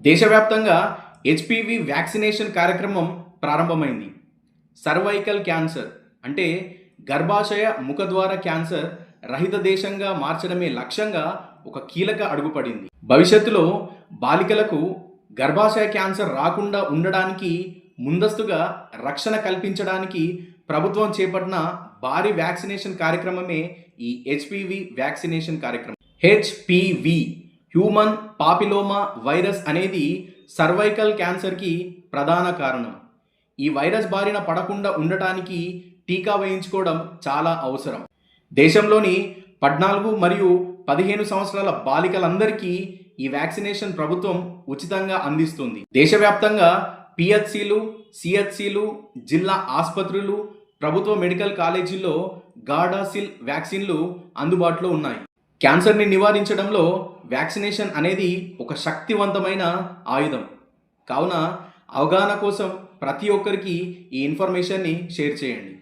దేశవ్యాప్తంగా HPV vaccination కార్యక్రమం ప్రారంభమైంది. సర్వైకల్ క్యాన్సర్ అంటే గర్భాశయ ముఖద్వార క్యాన్సర్ రహిత దేశంగా మార్చడమే లక్ష్యంగా ఒక కీలక అడుగు పడింది. భవిష్యత్తులో బాలికలకు గర్భాశయ క్యాన్సర్ రాకుండా ఉండడానికి ముందస్తుగా రక్షణ కల్పించడానికి ప్రభుత్వం చేపట్టిన భారీ వ్యాక్సినేషన్ కార్యక్రమమే ఈ హెచ్పివి వ్యాక్సినేషన్ కార్యక్రమం. హెచ్పివి హ్యూమన్ పాపిలోమా వైరస్ అనేది సర్వైకల్ క్యాన్సర్కి ప్రధాన కారణం. ఈ వైరస్ బారిన పడకుండా ఉండటానికి టీకా వేయించుకోవడం చాలా అవసరం. దేశంలోని 14 మరియు 15 సంవత్సరాల బాలికలందరికీ ఈ వ్యాక్సినేషన్ ప్రభుత్వం ఉచితంగా అందిస్తుంది. దేశవ్యాప్తంగా పిహెచ్సిలు, సిహెచ్సిలు, జిల్లా ఆసుపత్రులు, ప్రభుత్వ మెడికల్ కాలేజీల్లో గార్డాసిల్ వ్యాక్సిన్లు అందుబాటులో ఉన్నాయి. క్యాన్సర్ని నివారించడంలో వ్యాక్సినేషన్ అనేది ఒక శక్తివంతమైన ఆయుధం. కావున అవగాహన కోసం ప్రతి ఒక్కరికి ఈ ఇన్ఫర్మేషన్ని షేర్ చేయండి.